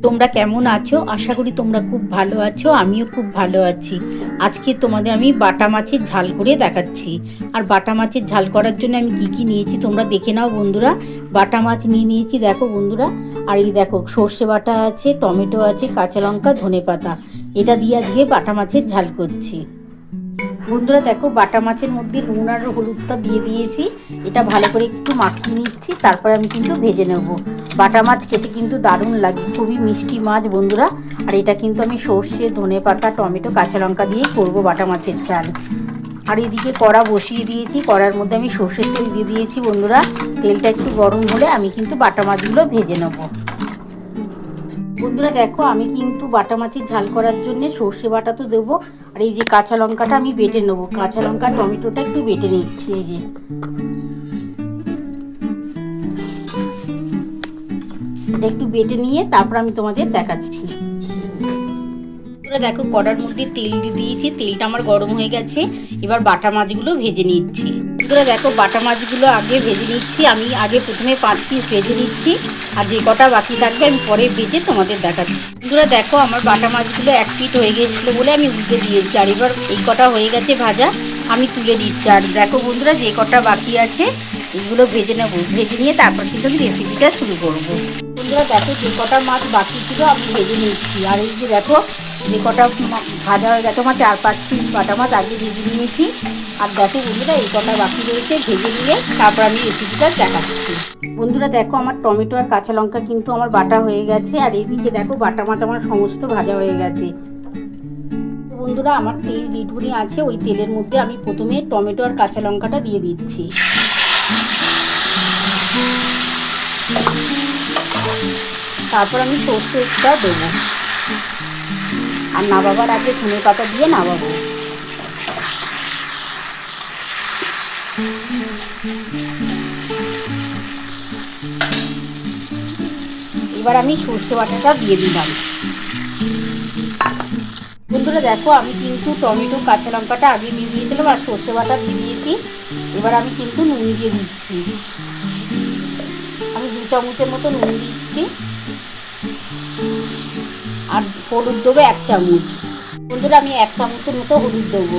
তোমরা কেমন আছো? আশা করি তোমরা খুব ভালো আছো। আমিও খুব ভালো আছি। আজকে তোমাদের আমি বাটা মাছের ঝাল করে দেখাচ্ছি। আর বাটা মাছের ঝাল করার জন্য আমি কি নিয়েছি তোমরা দেখে নাও বন্ধুরা। বাটা মাছ নিয়েছি দেখো বন্ধুরা। আর এই দেখো সর্ষে বাটা আছে, টমেটো আছে, কাঁচা লঙ্কা, ধনেপাতা। এটা দিয়ে আজকে বাটা মাছের ঝাল করছি। বন্ধুরা দেখো বাটা মাছের মধ্যে নুন আর হলুদটা দিয়ে দিয়েছি। এটা ভালো করে একটু মাখিয়ে নিচ্ছি, তারপরে আমি কিন্তু ভেজে নেব। বাটা মাছ খেতে কিন্তু দারুণ লাগে, খুবই মিষ্টি মাছ বন্ধুরা। আর এটা কিন্তু আমি সর্ষে, ধনেপাতা, টমেটো, কাঁচা লঙ্কা দিয়ে করবো বাটা মাছের ঝাল। আর এদিকে কড়া বসিয়ে দিয়েছি, কড়ার মধ্যে আমি সর্ষের তেল দিয়ে দিয়েছি বন্ধুরা। তেলটা একটু গরম হলে আমি কিন্তু বাটা মাছগুলো ভেজে নেব। বন্ধুরা দেখো আমি কিন্তু বাটা মাছের ঝাল করার জন্য সর্ষে বাটা তো দেবো। আর এই যে কাঁচা লঙ্কাটা আমি বেটে নেবো, কাঁচা লঙ্কা টমেটোটা একটু বেটে নিচ্ছি। এই যে এটা একটু বেটে নিয়ে তারপর আমি তোমাদের দেখাচ্ছি। দেখো কড়ার মধ্যে তেল দিয়ে দিয়েছি, তেলটা আমার গরম হয়ে গেছে। এবার বাটা মাছগুলো ভেজে নিচ্ছি। বন্ধুরা দেখো বাটা মাছগুলো আগে ভেজে নিচ্ছি। আমি আগে প্রথমে 5 পিস ভেজে নিচ্ছি, আর যে কটা বাকি থাকবে আমি পরে ভেজে তোমাদের দেখাচ্ছি। বন্ধুরা দেখো আমার বাটা মাছগুলো 1 পিট হয়ে গিয়েছিলো বলে আমি উল্টে দিয়েছি। আর এবার এই কটা হয়ে গেছে ভাজা, আমি তুলে দিচ্ছি। আর দেখো বন্ধুরা যে কটা বাকি আছে এগুলো ভেজে নেবো। ভেজে নিয়ে তারপর কিন্তু আমি রেসিপিটা শুরু করবো। বন্ধুরা দেখো যে কটা মাছ বাকি ছিল আমি ভেজে নিচ্ছি। আর এই যে দেখো যে কটা ভাজা হয়ে গেছে, আমার 4-5 পিস বাটা মাছ আগে ভেজে নিয়েছি। আর দেখো বন্ধুরা এই কটা বাকি রয়েছে, ভেজে নিয়ে তারপর আমি রেসিপিটা দেখাচ্ছি। বন্ধুরা দেখো আমার টমেটো আর কাঁচা লঙ্কা কিন্তু আমার বাটা হয়ে গেছে। আর এইদিকে দেখো বাটা মাছ আমার সমস্ত ভাজা হয়ে গেছে। বন্ধুরা আমার তেল ডিটুনি আছে, ওই তেলের মধ্যে আমি প্রথমে টমেটো আর কাঁচা লঙ্কাটা দিয়ে দিচ্ছি। তারপর আমি সর্ষেটা দেবো, আর নামাবার আগে ধনেপাতা দিয়ে নামাবো। এবার আমি সর্ষে বাটাটা দিয়ে দিলাম। বন্ধুরা দেখো আমি কিন্তু টমেটো কাঁচা লঙ্কাটা আগে দিয়ে দিয়েছিলাম আর সর্ষে বাটা দিয়ে দিয়েছি। এবার আমি কিন্তু নুন দিয়ে দিচ্ছি। আমি 2 চামচের মতো নুন দিচ্ছি। আর হলুদ দেবো 1 চামচ। বন্ধুরা আমি 1 চামচের মতো হলুদ দেবো।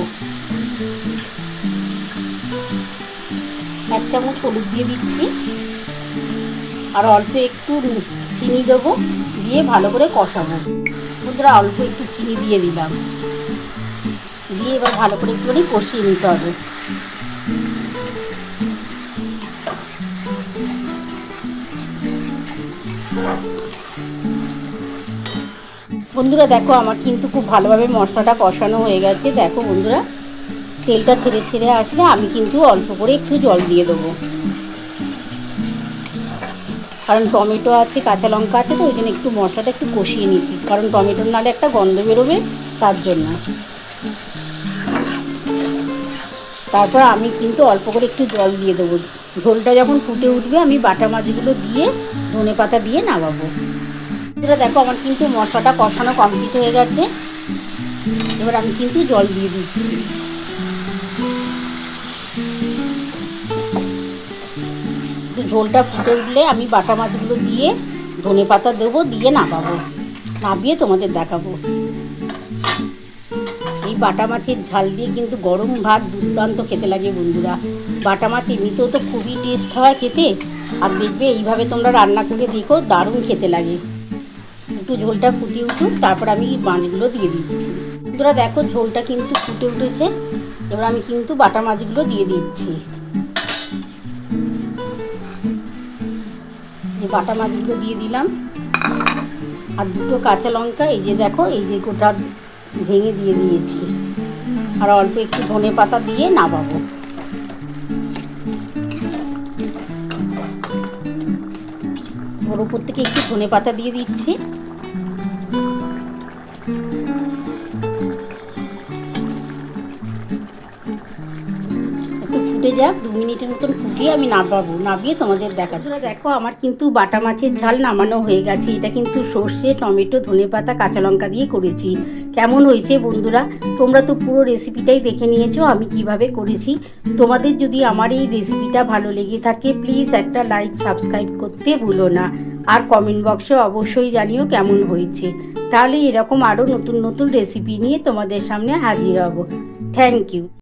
1 চামচ হলুদ দিয়ে দিচ্ছি। আর অল্প একটু চিনি দেবো, দিয়ে ভালো করে কষাবো। বন্ধুরা অল্প একটু চিনি দিয়ে দিলাম, দিয়ে এবার ভালো করে একটুখানি কষিয়ে নিতে হবে। বন্ধুরা দেখো আমার কিন্তু খুব ভালোভাবে মশলাটা কষানো হয়ে গেছে। দেখো বন্ধুরা তেলটা ছেড়ে ছেড়ে আসলে আমি কিন্তু অল্প করে একটু জল দিয়ে দেবো, কারণ টমেটো আছে কাঁচা লঙ্কা আছে, তো ওই জন্য একটু মশলাটা একটু কষিয়ে নিচ্ছি, কারণ টমেটোর নালে একটা গন্ধ বেরোবে তার জন্য। তারপর আমি কিন্তু অল্প করে একটু জল দিয়ে দেবো। ঝোলটা যখন ফুটে উঠবে আমি বাটা মাছগুলো দিয়ে ধনেপাতা দিয়ে নামাবো। এবার দেখো আমার কিন্তু মশলাটা কষানো কমপ্লিট হয়ে গেছে। এবার আমি কিন্তু জল দিয়ে দিচ্ছি। ঝোলটা ফুটে উঠলে আমি বাটা মাছগুলো দিয়ে ধনেপাতা দেবো, দিয়ে নামাবো। নামিয়ে তোমাদের দেখাবো। এই বাটা মাছের ঝাল দিয়ে কিন্তু গরম ভাত দুর্দান্ত খেতে লাগে বন্ধুরা। বাটা মাছ এমনিতেও তো খুবই টেস্ট হয় খেতে, আর দেখবে এইভাবে তোমরা রান্না করে দেখো দারুণ খেতে লাগে। একটু ঝোলটা ফুটে উঠুক, তারপর আমি মাছগুলো দিয়ে দিচ্ছি। বন্ধুরা দেখো ঝোলটা কিন্তু ফুটে উঠেছে। এবার আমি কিন্তু বাটা মাছগুলো দিয়ে দিচ্ছি। এই বাটা মাছগুলো দিয়ে দিলাম, আর 2টো কাঁচা লঙ্কা এই যে দেখো এই যে গোটা ভেঙে দিয়ে দিয়েছি। আর অল্প একটু ধনেপাতা দিয়ে নামাবো। ওর উপর থেকে একটু ধনেপাতা দিয়ে দিচ্ছি। ফুটে যাক, 2 মিনিটের মতন ফুটিয়ে আমি নামিয়ে তোমাদের দেখাচ্ছি। দেখো আমার কিন্তু বাটা মাছের ঝাল নামানো হয়ে গেছে। এটা কিন্তু সর্ষে, টমেটো, ধনেপাতা, কাঁচা লঙ্কা দিয়ে করেছি। কেমন হয়েছে বন্ধুরা? তোমরা তো পুরো রেসিপিটাই দেখে নিয়েছো আমি কিভাবে করেছি। তোমাদের যদি আমার এই রেসিপিটা ভালো লেগে থাকে প্লিজ একটা লাইক, সাবস্ক্রাইব করতে ভুলো না। আর কমেন্ট বক্সে অবশ্যই জানিও কেমন হয়েছে। তাহলে এরকম আরও নতুন নতুন রেসিপি নিয়ে তোমাদের সামনে হাজির হব। Thank you.